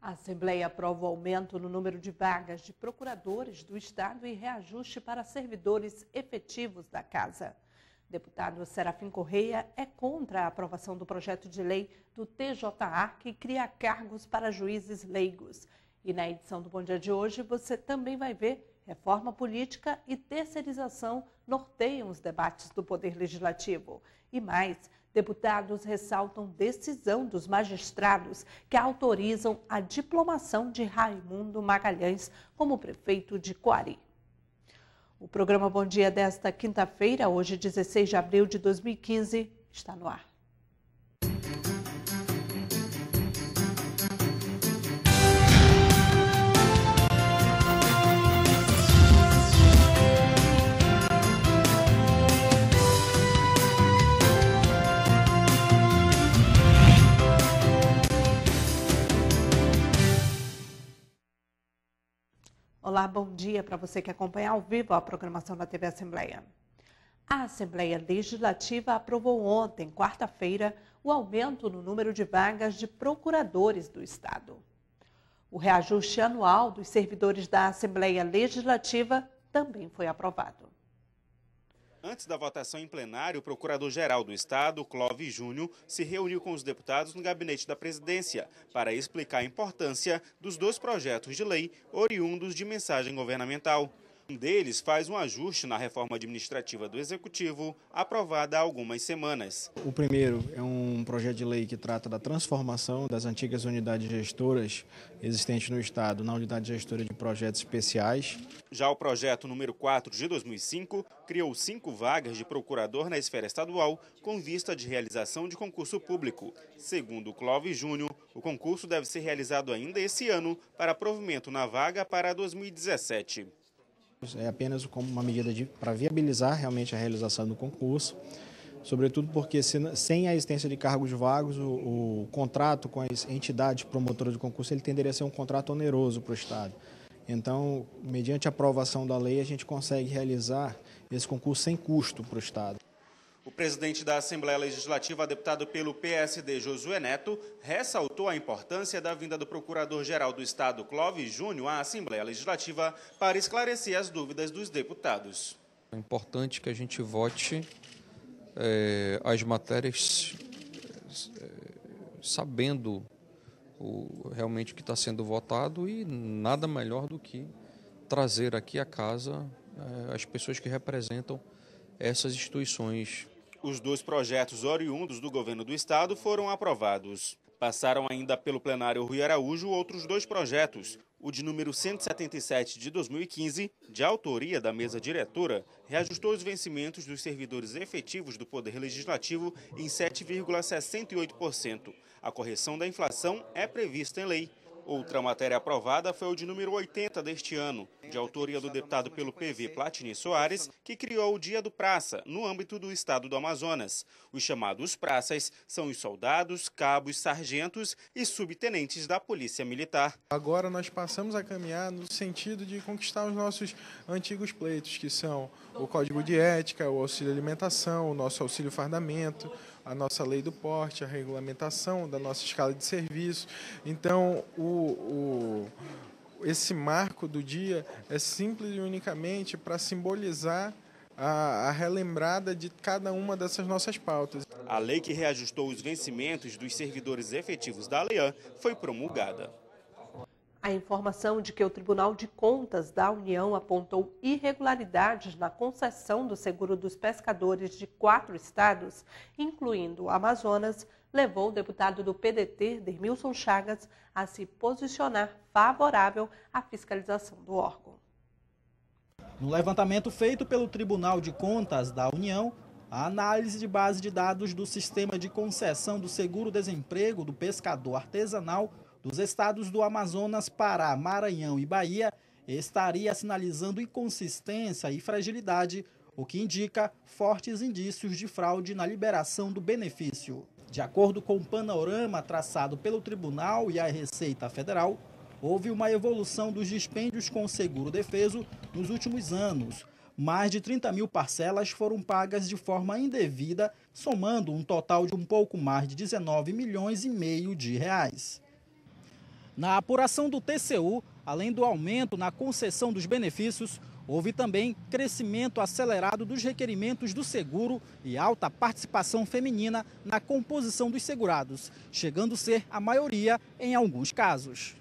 A Assembleia aprova o aumento no número de vagas de procuradores do Estado e reajuste para servidores efetivos da Casa. Deputado Serafim Correia é contra a aprovação do projeto de lei do TJA que cria cargos para juízes leigos. E na edição do Bom Dia de hoje você também vai ver reforma política e terceirização norteiam os debates do Poder Legislativo. E mais, deputados ressaltam decisão dos magistrados que autorizam a diplomação de Raimundo Magalhães como prefeito de Coari. O programa Bom Dia desta quinta-feira, hoje 16 de abril de 2015, está no ar. Olá, bom dia para você que acompanha ao vivo a programação da TV Assembleia. A Assembleia Legislativa aprovou ontem, quarta-feira, o aumento no número de vagas de procuradores do Estado. O reajuste anual dos servidores da Assembleia Legislativa também foi aprovado. Antes da votação em plenário, o Procurador-Geral do Estado, Clóvis Júnior, se reuniu com os deputados no gabinete da presidência para explicar a importância dos dois projetos de lei oriundos de mensagem governamental. Um deles faz um ajuste na reforma administrativa do Executivo, aprovada há algumas semanas. O primeiro é um projeto de lei que trata da transformação das antigas unidades gestoras existentes no Estado na unidade gestora de projetos especiais. Já o projeto número 4 de 2005 criou 5 vagas de procurador na esfera estadual com vista de realização de concurso público. Segundo Clóvis Júnior, o concurso deve ser realizado ainda esse ano para provimento na vaga para 2017. É apenas como uma medida para viabilizar realmente a realização do concurso, sobretudo porque sem a existência de cargos vagos, o contrato com as entidades promotoras do concurso ele tenderia a ser um contrato oneroso para o Estado. Então, mediante a aprovação da lei, a gente consegue realizar esse concurso sem custo para o Estado. O presidente da Assembleia Legislativa, deputado pelo PSD, Josué Neto, ressaltou a importância da vinda do Procurador-Geral do Estado, Clóvis Júnior, à Assembleia Legislativa para esclarecer as dúvidas dos deputados. É importante que a gente vote as matérias sabendo realmente o que está sendo votado e nada melhor do que trazer aqui à casa as pessoas que representam essas instituições. Os dois projetos oriundos do governo do Estado foram aprovados. Passaram ainda pelo plenário Rui Araújo outros dois projetos. O de número 177 de 2015, de autoria da mesa diretora, reajustou os vencimentos dos servidores efetivos do Poder Legislativo em 7,68%. A correção da inflação é prevista em lei. Outra matéria aprovada foi o de número 80 deste ano, de autoria do deputado pelo PV Platini Soares, que criou o Dia do Praça, no âmbito do Estado do Amazonas. Os chamados praças são os soldados, cabos, sargentos e subtenentes da Polícia Militar. Agora nós passamos a caminhar no sentido de conquistar os nossos antigos pleitos, que são o Código de Ética, o auxílio alimentação, o nosso auxílio fardamento, a nossa lei do porte, a regulamentação da nossa escala de serviço. Então, esse marco do dia é simples e unicamente para simbolizar a relembrada de cada uma dessas nossas pautas. A lei que reajustou os vencimentos dos servidores efetivos da ALEAN foi promulgada. A informação de que o Tribunal de Contas da União apontou irregularidades na concessão do seguro dos pescadores de 4 estados, incluindo o Amazonas, levou o deputado do PDT, Dermilson Chagas, a se posicionar favorável à fiscalização do órgão. No levantamento feito pelo Tribunal de Contas da União, a análise de base de dados do sistema de concessão do seguro-desemprego do pescador artesanal dos estados do Amazonas, Pará, Maranhão e Bahia estaria sinalizando inconsistência e fragilidade, o que indica fortes indícios de fraude na liberação do benefício. De acordo com o panorama traçado pelo Tribunal e a Receita Federal, houve uma evolução dos dispêndios com seguro-defeso nos últimos anos. Mais de 30 mil parcelas foram pagas de forma indevida, somando um total de um pouco mais de 19 milhões e meio de reais. Na apuração do TCU, além do aumento na concessão dos benefícios, houve também crescimento acelerado dos requerimentos do seguro e alta participação feminina na composição dos segurados, chegando a ser a maioria em alguns casos.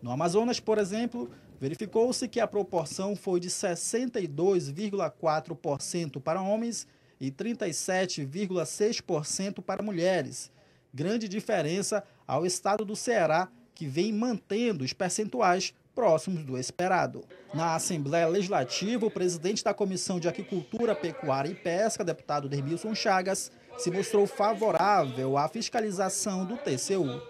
No Amazonas, por exemplo, verificou-se que a proporção foi de 62,4% para homens e 37,6% para mulheres. Grande diferença ao estado do Ceará, que vem mantendo os percentuais próximos do esperado. Na Assembleia Legislativa, o presidente da Comissão de Aquicultura, Pecuária e Pesca, deputado Dermilson Chagas, se mostrou favorável à fiscalização do TCU.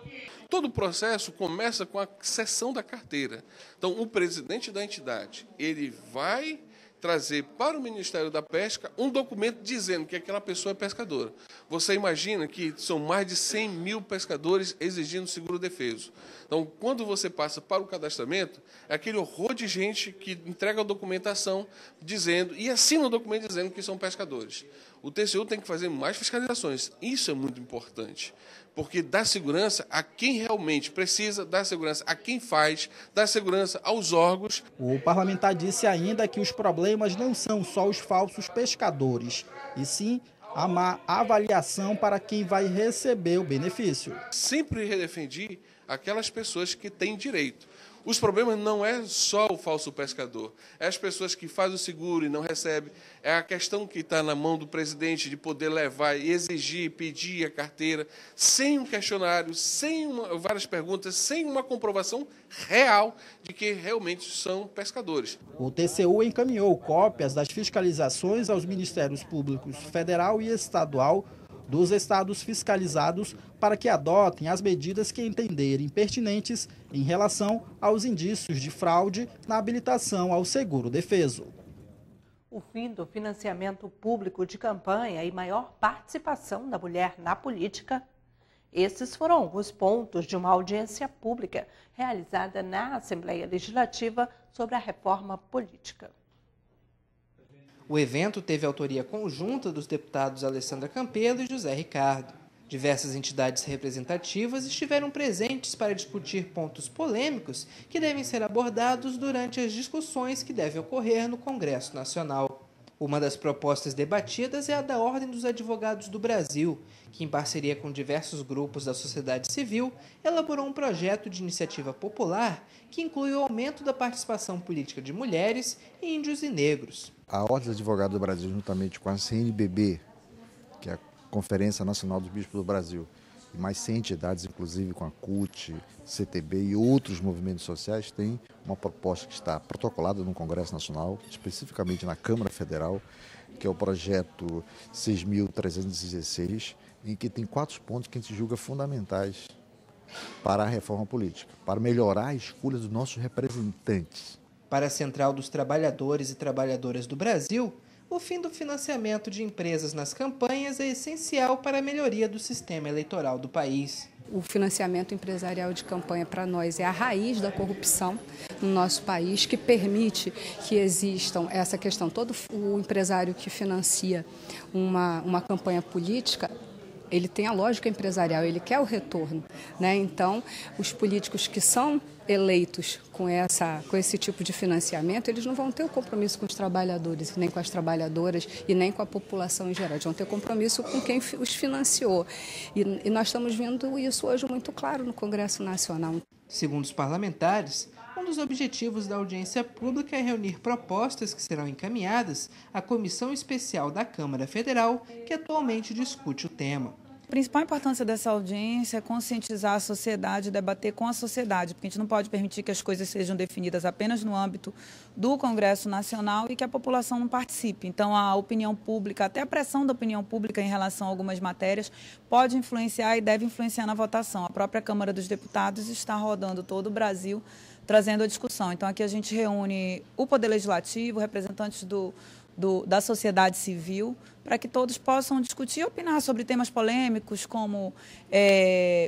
Todo o processo começa com a cessão da carteira. Então, o presidente da entidade, ele vai trazer para o Ministério da Pesca um documento dizendo que aquela pessoa é pescadora. Você imagina que são mais de 100 mil pescadores exigindo seguro defeso. Então, quando você passa para o cadastramento, é aquele horror de gente que entrega a documentação dizendo, e assina o documento dizendo que são pescadores. O TCU tem que fazer mais fiscalizações. Isso é muito importante, porque dá segurança a quem realmente precisa, dá segurança a quem faz, dá segurança aos órgãos. O parlamentar disse ainda que os problemas não são só os falsos pescadores, e sim a má avaliação para quem vai receber o benefício. Sempre redefendi aquelas pessoas que têm direito. Os problemas não é só o falso pescador, é as pessoas que fazem o seguro e não recebem, é a questão que está na mão do presidente de poder levar e exigir, pedir a carteira, sem um questionário, sem várias perguntas, sem uma comprovação real de que realmente são pescadores. O TCU encaminhou cópias das fiscalizações aos Ministérios Públicos Federal e Estadual dos estados fiscalizados para que adotem as medidas que entenderem pertinentes em relação aos indícios de fraude na habilitação ao seguro defeso. O fim do financiamento público de campanha e maior participação da mulher na política. Esses foram alguns pontos de uma audiência pública realizada na Assembleia Legislativa sobre a reforma política. O evento teve autoria conjunta dos deputados Alessandra Campelo e José Ricardo. Diversas entidades representativas estiveram presentes para discutir pontos polêmicos que devem ser abordados durante as discussões que devem ocorrer no Congresso Nacional. Uma das propostas debatidas é a da Ordem dos Advogados do Brasil, que, em parceria com diversos grupos da sociedade civil, elaborou um projeto de iniciativa popular que inclui o aumento da participação política de mulheres, índios e negros. A Ordem dos Advogados do Brasil, juntamente com a CNBB, que é a Conferência Nacional dos Bispos do Brasil, e mais 100 entidades, inclusive com a CUT, CTB e outros movimentos sociais, tem uma proposta que está protocolada no Congresso Nacional, especificamente na Câmara Federal, que é o projeto 6.316, em que tem 4 pontos que a gente julga fundamentais para a reforma política, para melhorar a escolha dos nossos representantes. Para a Central dos Trabalhadores e Trabalhadoras do Brasil, o fim do financiamento de empresas nas campanhas é essencial para a melhoria do sistema eleitoral do país. O financiamento empresarial de campanha para nós é a raiz da corrupção no nosso país, que permite que existam essa questão. Todo o empresário que financia uma campanha política, ele tem a lógica empresarial, ele quer o retorno, né? Então, os políticos que são eleitos com esse tipo de financiamento, eles não vão ter o compromisso com os trabalhadores, nem com as trabalhadoras e nem com a população em geral. Eles vão ter compromisso com quem os financiou. E nós estamos vendo isso hoje muito claro no Congresso Nacional. Segundo os parlamentares, um dos objetivos da audiência pública é reunir propostas que serão encaminhadas à Comissão Especial da Câmara Federal, que atualmente discute o tema. A principal importância dessa audiência é conscientizar a sociedade, debater com a sociedade, porque a gente não pode permitir que as coisas sejam definidas apenas no âmbito do Congresso Nacional e que a população não participe. Então, a opinião pública, até a pressão da opinião pública em relação a algumas matérias, pode influenciar e deve influenciar na votação. A própria Câmara dos Deputados está rodando todo o Brasil, trazendo a discussão. Então, aqui a gente reúne o Poder Legislativo, representantes da sociedade civil, para que todos possam discutir e opinar sobre temas polêmicos como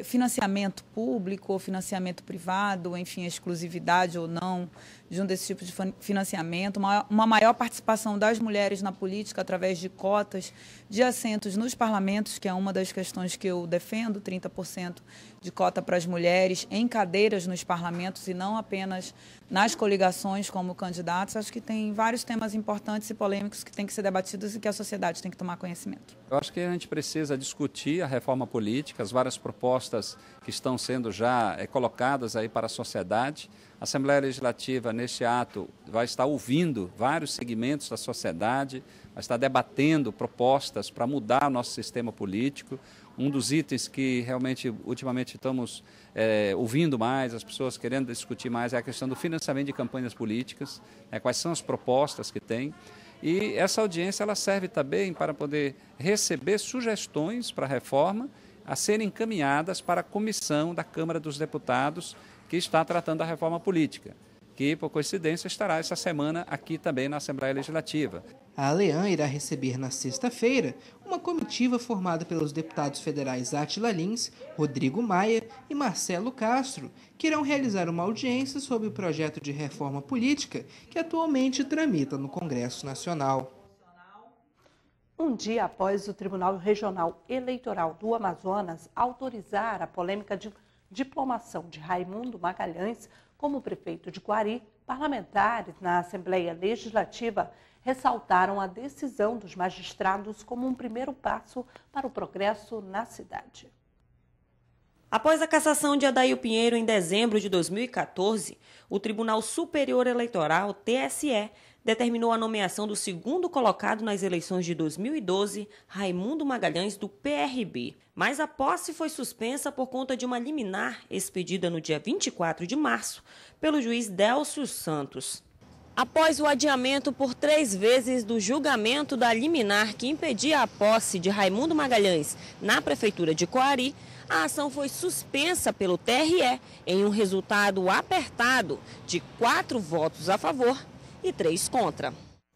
financiamento público ou financiamento privado, enfim, exclusividade ou não de um desses tipos de financiamento, uma maior participação das mulheres na política através de cotas de assentos nos parlamentos, que é uma das questões que eu defendo, 30% de cota para as mulheres em cadeiras nos parlamentos e não apenas nas coligações como candidatos. Acho que tem vários temas importantes e polêmicos que têm que ser debatidos e que a sociedade tem que tomar conhecimento. Eu acho que a gente precisa discutir a reforma política, as várias propostas que estão sendo já colocadas aí para a sociedade. A Assembleia Legislativa, neste ato, vai estar ouvindo vários segmentos da sociedade, vai estar debatendo propostas para mudar o nosso sistema político. Um dos itens que realmente, ultimamente, estamos ouvindo mais, as pessoas querendo discutir mais, é a questão do financiamento de campanhas políticas, quais são as propostas que tem. E essa audiência ela serve também para poder receber sugestões para a reforma a serem encaminhadas para a comissão da Câmara dos Deputados que está tratando da reforma política, que, por coincidência, estará essa semana aqui também na Assembleia Legislativa. A ALEAN irá receber na sexta-feira uma comitiva formada pelos deputados federais Átila Lins, Rodrigo Maia e Marcelo Castro, que irão realizar uma audiência sobre o projeto de reforma política que atualmente tramita no Congresso Nacional. Um dia após o Tribunal Regional Eleitoral do Amazonas autorizar a polêmica de diplomação de Raimundo Magalhães como prefeito de Coari, parlamentares na Assembleia Legislativa ressaltaram a decisão dos magistrados como um primeiro passo para o progresso na cidade. Após a cassação de Adair Pinheiro em dezembro de 2014, o Tribunal Superior Eleitoral, TSE, determinou a nomeação do segundo colocado nas eleições de 2012, Raimundo Magalhães, do PRB. Mas a posse foi suspensa por conta de uma liminar expedida no dia 24 de março pelo juiz Délcio Santos. Após o adiamento por 3 vezes do julgamento da liminar que impedia a posse de Raimundo Magalhães na Prefeitura de Coari, a ação foi suspensa pelo TRE em um resultado apertado de 4 votos a favor e 3 contra.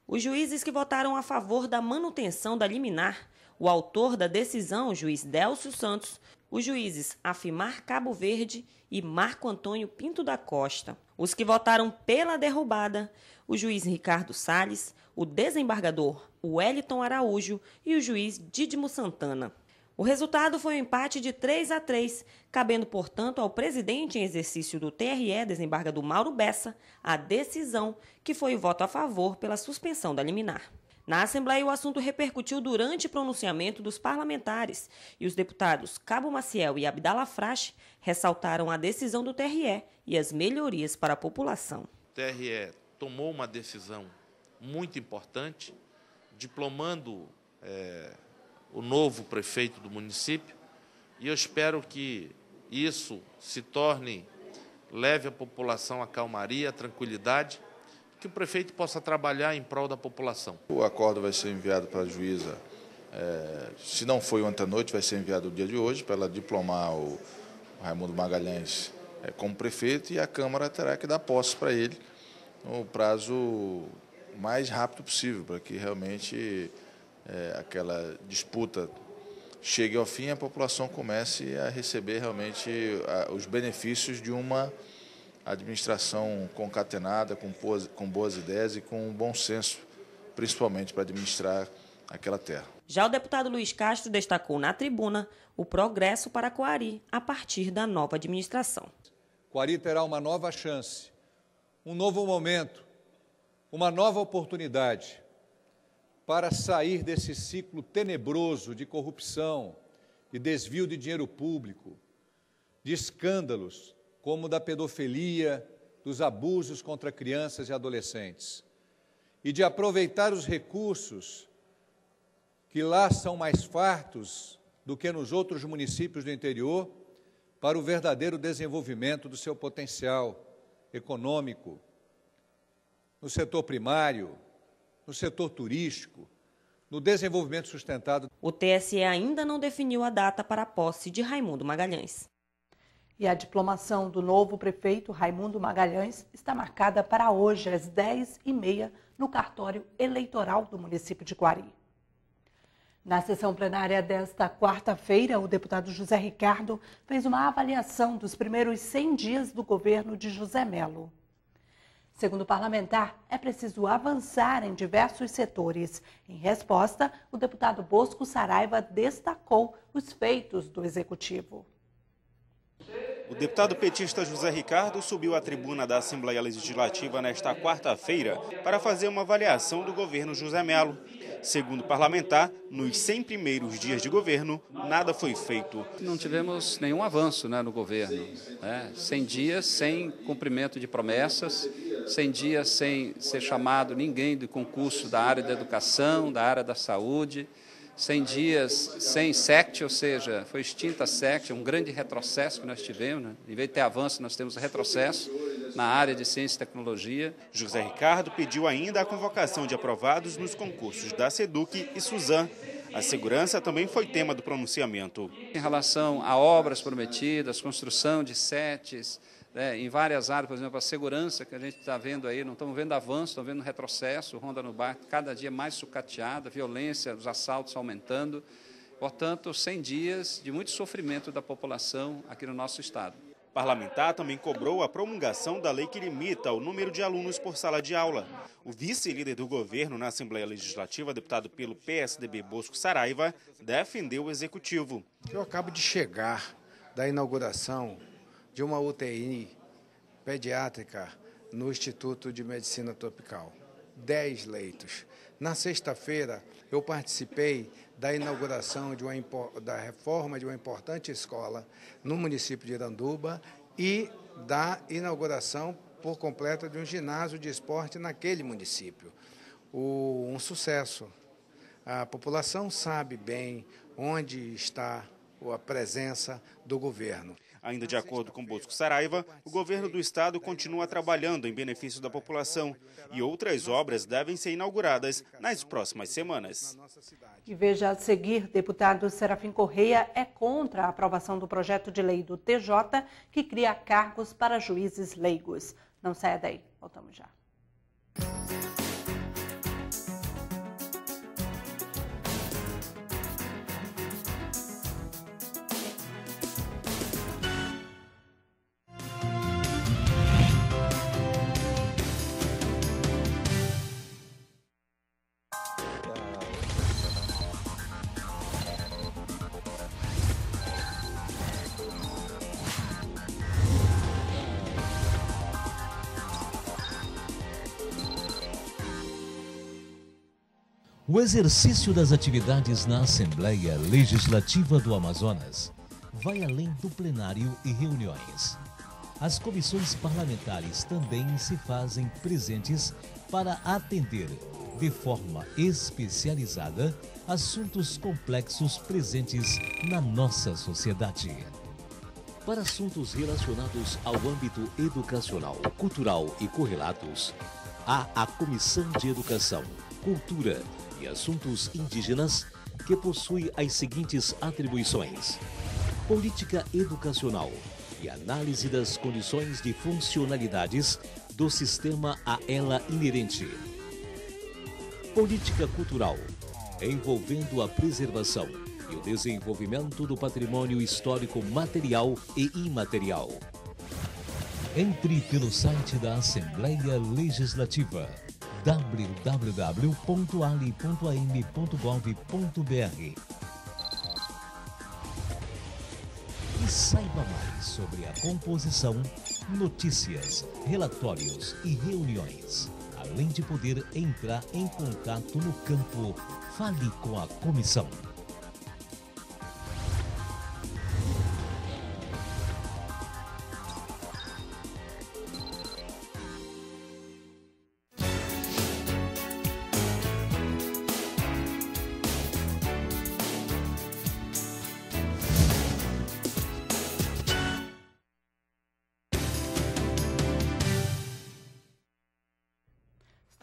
Os juízes que votaram a favor da manutenção da liminar, o autor da decisão, o juiz Délcio Santos, os juízes Afimar Cabo Verde e Marco Antônio Pinto da Costa. Os que votaram pela derrubada, o juiz Ricardo Salles, o desembargador Wellington Araújo e o juiz Dídimo Santana. O resultado foi um empate de 3-3, cabendo, portanto, ao presidente em exercício do TRE, desembargador Mauro Bessa, a decisão que foi o voto a favor pela suspensão da liminar. Na Assembleia, o assunto repercutiu durante o pronunciamento dos parlamentares e os deputados Cabo Maciel e Abdala Frache ressaltaram a decisão do TRE e as melhorias para a população. O TRE tomou uma decisão muito importante, diplomando o novo prefeito do município, e eu espero que isso se torne, leve a população à calmaria, à tranquilidade, que o prefeito possa trabalhar em prol da população. O acordo vai ser enviado para a juíza, se não foi ontem à noite, vai ser enviado no dia de hoje, para ela diplomar o Raimundo Magalhães como prefeito, e a Câmara terá que dar posse para ele no prazo mais rápido possível, para que realmente aquela disputa chegue ao fim e a população comece a receber realmente os benefícios de uma administração concatenada, com boas ideias e com bom senso, principalmente para administrar aquela terra. Já o deputado Luiz Castro destacou na tribuna o progresso para Coari a partir da nova administração. Coari terá uma nova chance, um novo momento, uma nova oportunidade para sair desse ciclo tenebroso de corrupção, de desvio de dinheiro público, de escândalos como o da pedofilia, dos abusos contra crianças e adolescentes, e de aproveitar os recursos que lá são mais fartos do que nos outros municípios do interior para o verdadeiro desenvolvimento do seu potencial econômico, no setor primário, no setor turístico, no desenvolvimento sustentado. O TSE ainda não definiu a data para a posse de Raimundo Magalhães. E a diplomação do novo prefeito Raimundo Magalhães está marcada para hoje, às 10h30, no cartório eleitoral do município de Coari. Na sessão plenária desta quarta-feira, o deputado José Ricardo fez uma avaliação dos primeiros 100 dias do governo de José Melo. Segundo o parlamentar, é preciso avançar em diversos setores. Em resposta, o deputado Bosco Saraiva destacou os feitos do executivo. O deputado petista José Ricardo subiu à tribuna da Assembleia Legislativa nesta quarta-feira para fazer uma avaliação do governo José Melo. Segundo o parlamentar, nos 100 primeiros dias de governo, nada foi feito. Não tivemos nenhum avanço, no governo. 100 dias sem cumprimento de promessas, 100 dias sem ser chamado ninguém do concurso da área da educação, da área da saúde, 100 dias sem SECT, ou seja, foi extinta a SECT, um grande retrocesso que nós tivemos. Em vez de ter avanço, nós temos retrocesso na área de ciência e tecnologia. José Ricardo pediu ainda a convocação de aprovados nos concursos da SEDUC e SUSAM. A segurança também foi tema do pronunciamento. Em relação a obras prometidas, construção de SETs, em várias áreas, por exemplo, a segurança que a gente está vendo aí, não estamos vendo avanço, estamos vendo retrocesso, Ronda no Bairro cada dia mais sucateada, violência, os assaltos aumentando. Portanto, 100 dias de muito sofrimento da população aqui no nosso estado. O parlamentar também cobrou a promulgação da lei que limita o número de alunos por sala de aula. O vice-líder do governo na Assembleia Legislativa, deputado pelo PSDB Bosco Saraiva, defendeu o executivo. Eu acabo de chegar da inauguração de uma UTI pediátrica no Instituto de Medicina Tropical. 10 leitos. Na sexta-feira, eu participei da inauguração da reforma de uma importante escola no município de Iranduba e da inauguração por completa de um ginásio de esporte naquele município. Um sucesso. A população sabe bem onde está a presença do governo. Ainda de acordo com Bosco Saraiva, o governo do estado continua trabalhando em benefício da população e outras obras devem ser inauguradas nas próximas semanas. E veja a seguir, deputado Serafim Correia é contra a aprovação do projeto de lei do TJ que cria cargos para juízes leigos. Não saia daí, voltamos já. O exercício das atividades na Assembleia Legislativa do Amazonas vai além do plenário e reuniões. As comissões parlamentares também se fazem presentes para atender, de forma especializada, assuntos complexos presentes na nossa sociedade. Para assuntos relacionados ao âmbito educacional, cultural e correlatos, há a Comissão de Educação, Cultura e Assuntos Indígenas, que possui as seguintes atribuições: política educacional e análise das condições de funcionalidades do sistema a ela inerente. Política cultural, envolvendo a preservação e o desenvolvimento do patrimônio histórico material e imaterial. Entre pelo site da Assembleia Legislativa www.ali.am.gov.br e saiba mais sobre a composição, notícias, relatórios e reuniões, além de poder entrar em contato no campo Fale com a Comissão.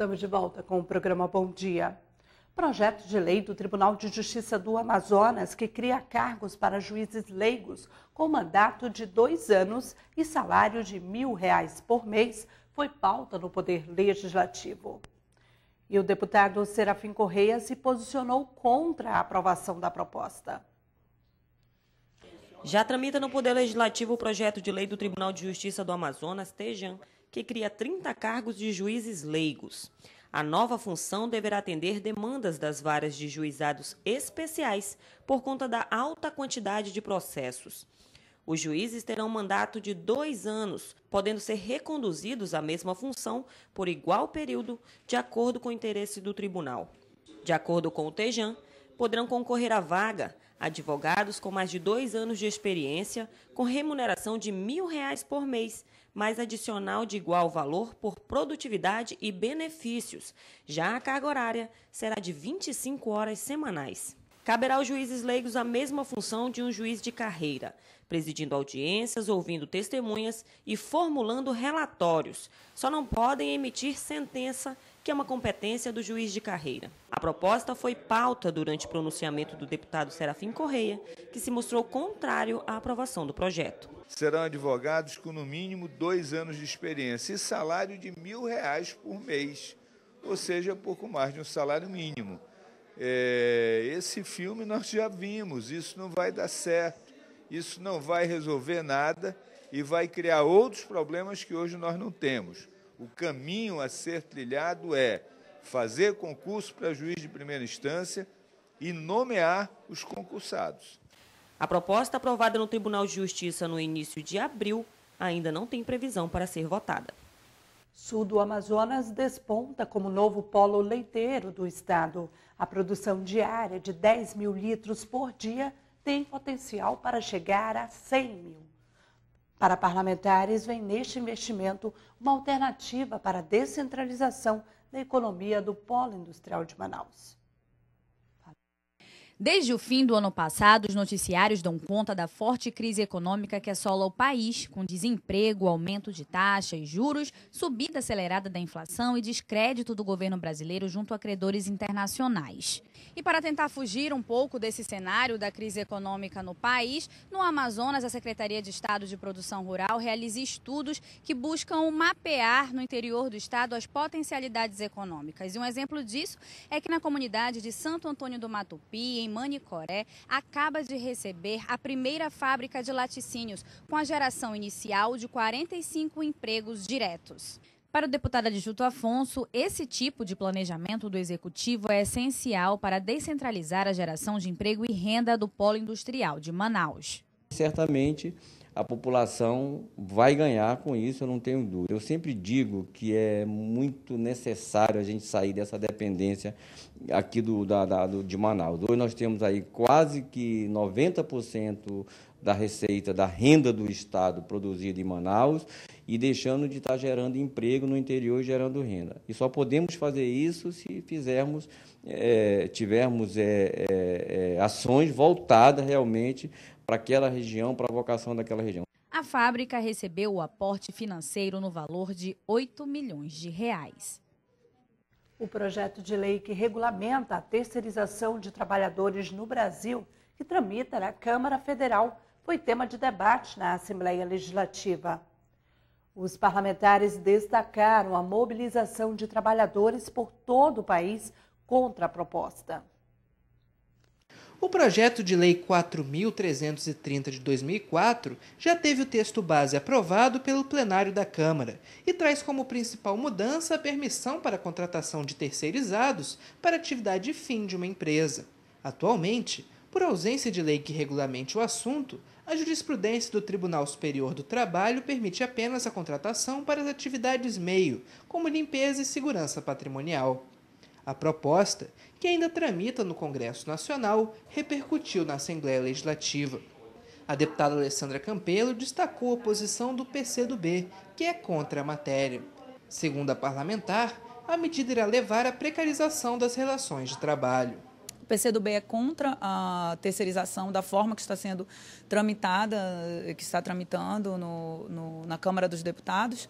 Estamos de volta com o programa Bom Dia. Projeto de lei do Tribunal de Justiça do Amazonas que cria cargos para juízes leigos com mandato de 2 anos e salário de R$ 1.000 por mês foi pauta no Poder Legislativo. E o deputado Serafim Correia se posicionou contra a aprovação da proposta. Já tramita no Poder Legislativo o projeto de lei do Tribunal de Justiça do Amazonas, TEJAM, que cria 30 cargos de juízes leigos. A nova função deverá atender demandas das varas de juizados especiais por conta da alta quantidade de processos. Os juízes terão um mandato de 2 anos, podendo ser reconduzidos à mesma função por igual período, de acordo com o interesse do tribunal. De acordo com o TEJAM, poderão concorrer à vaga advogados com mais de 2 anos de experiência, com remuneração de R$ 1.000 por mês, mais adicional de igual valor por produtividade e benefícios. Já a carga horária será de 25 horas semanais. Caberá aos juízes leigos a mesma função de um juiz de carreira, presidindo audiências, ouvindo testemunhas e formulando relatórios. Só não podem emitir sentença, que é uma competência do juiz de carreira. A proposta foi pauta durante o pronunciamento do deputado Serafim Correia, que se mostrou contrário à aprovação do projeto. Serão advogados com no mínimo 2 anos de experiência e salário de R$ 1.000 por mês, ou seja, pouco mais de um salário mínimo. Esse filme nós já vimos, isso não vai dar certo, isso não vai resolver nada e vai criar outros problemas que hoje nós não temos. O caminho a ser trilhado é fazer concurso para juiz de primeira instância e nomear os concursados. A proposta aprovada no Tribunal de Justiça no início de abril ainda não tem previsão para ser votada. Sul do Amazonas desponta como novo polo leiteiro do estado. A produção diária de 10 mil litros por dia tem potencial para chegar a 100 mil. Para parlamentares, vem neste investimento uma alternativa para a descentralização da economia do polo industrial de Manaus. Desde o fim do ano passado, os noticiários dão conta da forte crise econômica que assola o país, com desemprego, aumento de taxas e juros, subida acelerada da inflação e descrédito do governo brasileiro junto a credores internacionais. E para tentar fugir um pouco desse cenário da crise econômica no país, no Amazonas, a Secretaria de Estado de Produção Rural realiza estudos que buscam mapear no interior do estado as potencialidades econômicas. E um exemplo disso é que na comunidade de Santo Antônio do Matupi, em Manicoré, acaba de receber a primeira fábrica de laticínios, com a geração inicial de 45 empregos diretos. Para o deputado Adjunto Afonso, esse tipo de planejamento do Executivo é essencial para descentralizar a geração de emprego e renda do polo industrial de Manaus. Certamente a população vai ganhar com isso, eu não tenho dúvida. Eu sempre digo que é muito necessário a gente sair dessa dependência aqui de Manaus. Hoje nós temos aí quase que 90% da receita, da renda do Estado produzida em Manaus e deixando de estar gerando emprego no interior e gerando renda. E só podemos fazer isso se tivermos ações voltadas realmente para aquela região, para a vocação daquela região. A fábrica recebeu o aporte financeiro no valor de R$ 8 milhões. O projeto de lei que regulamenta a terceirização de trabalhadores no Brasil, que tramita na Câmara Federal, foi tema de debate na Assembleia Legislativa. Os parlamentares destacaram a mobilização de trabalhadores por todo o país contra a proposta. O projeto de lei 4.330 de 2004 já teve o texto base aprovado pelo plenário da Câmara e traz como principal mudança a permissão para a contratação de terceirizados para atividade fim de uma empresa. Atualmente, por ausência de lei que regulamente o assunto, a jurisprudência do Tribunal Superior do Trabalho permite apenas a contratação para as atividades meio, como limpeza e segurança patrimonial. A proposta, que ainda tramita no Congresso Nacional, repercutiu na Assembleia Legislativa. A deputada Alessandra Campelo destacou a posição do PCdoB, que é contra a matéria. Segundo a parlamentar, a medida irá levar à precarização das relações de trabalho. O PCdoB é contra a terceirização da forma que está sendo tramitada, que está tramitando na Câmara dos Deputados.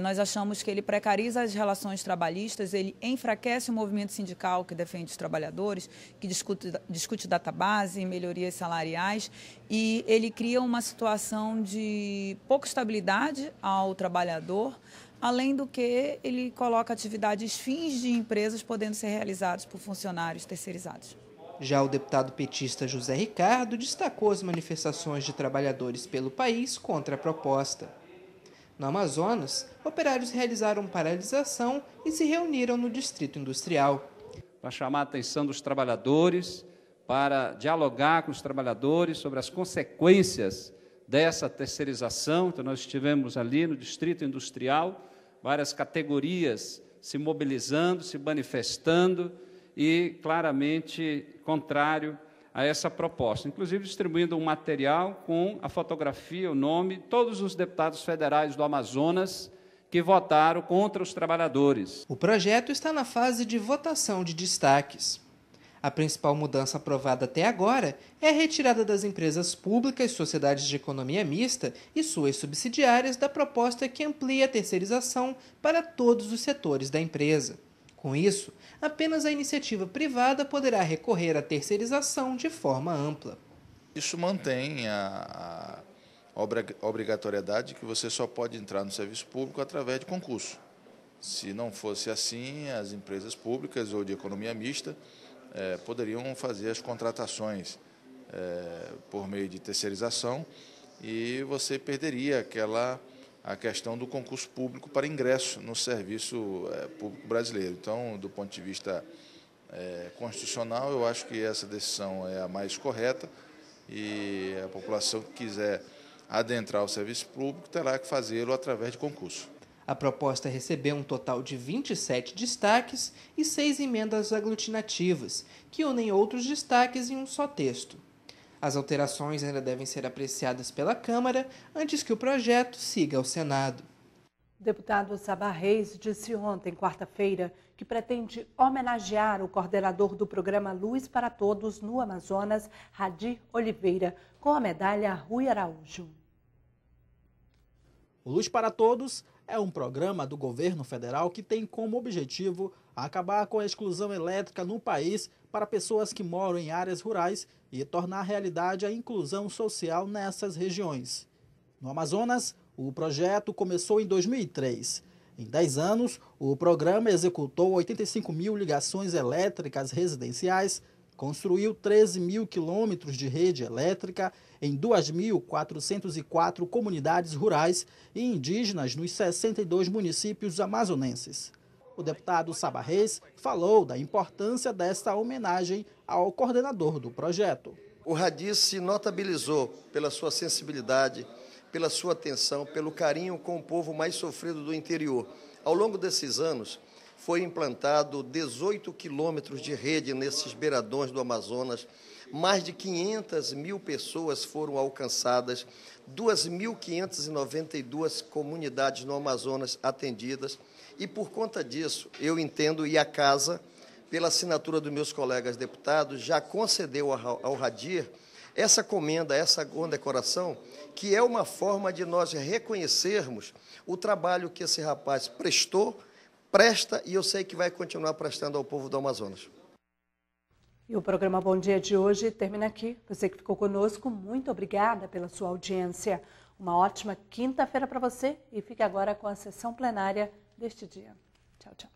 Nós achamos que ele precariza as relações trabalhistas, ele enfraquece o movimento sindical que defende os trabalhadores, que discute database, melhorias salariais, e ele cria uma situação de pouca estabilidade ao trabalhador, além do que ele coloca atividades fins de empresas podendo ser realizadas por funcionários terceirizados. Já o deputado petista José Ricardo destacou as manifestações de trabalhadores pelo país contra a proposta. No Amazonas, operários realizaram paralisação e se reuniram no Distrito Industrial. Para chamar a atenção dos trabalhadores, para dialogar com os trabalhadores sobre as consequências dessa terceirização. Então, nós estivemos ali no Distrito Industrial, várias categorias se mobilizando, se manifestando e claramente contrário a essa proposta, inclusive distribuindo um material com a fotografia, o nome, todos os deputados federais do Amazonas que votaram contra os trabalhadores. O projeto está na fase de votação de destaques. A principal mudança aprovada até agora é a retirada das empresas públicas, sociedades de economia mista e suas subsidiárias da proposta que amplia a terceirização para todos os setores da empresa. Com isso, apenas a iniciativa privada poderá recorrer à terceirização de forma ampla. Isso mantém a obrigatoriedade que você só pode entrar no serviço público através de concurso. Se não fosse assim, as empresas públicas ou de economia mista poderiam fazer as contratações por meio de terceirização e você perderia a questão do concurso público para ingresso no serviço público brasileiro. Então, do ponto de vista constitucional, eu acho que essa decisão é a mais correta e a população que quiser adentrar o serviço público terá que fazê-lo através de concurso. A proposta recebeu um total de 27 destaques e 6 emendas aglutinativas, que unem outros destaques em um só texto. As alterações ainda devem ser apreciadas pela Câmara antes que o projeto siga ao Senado. O deputado Sabah Reis disse ontem, quarta-feira, que pretende homenagear o coordenador do programa Luz para Todos no Amazonas, Radir Oliveira, com a medalha Rui Araújo. O Luz para Todos é um programa do governo federal que tem como objetivo acabar com a exclusão elétrica no país para pessoas que moram em áreas rurais e tornar realidade a inclusão social nessas regiões. No Amazonas, o projeto começou em 2003. Em 10 anos, o programa executou 85 mil ligações elétricas residenciais, construiu 13 mil quilômetros de rede elétrica em 2.404 comunidades rurais e indígenas nos 62 municípios amazonenses. O deputado Sabah Reis falou da importância desta homenagem ao coordenador do projeto. O Radir se notabilizou pela sua sensibilidade, pela sua atenção, pelo carinho com o povo mais sofrido do interior. Ao longo desses anos, foi implantado 18 quilômetros de rede nesses beiradões do Amazonas, mais de 500 mil pessoas foram alcançadas, 2.592 comunidades no Amazonas atendidas, e por conta disso, eu entendo, e a Casa, pela assinatura dos meus colegas deputados, já concedeu ao Radir essa comenda, essa condecoração, que é uma forma de nós reconhecermos o trabalho que esse rapaz presta e eu sei que vai continuar prestando ao povo do Amazonas. E o programa Bom Dia de hoje termina aqui. Você que ficou conosco, muito obrigada pela sua audiência. Uma ótima quinta-feira para você e fique agora com a sessão plenária deste dia. Tchau, tchau.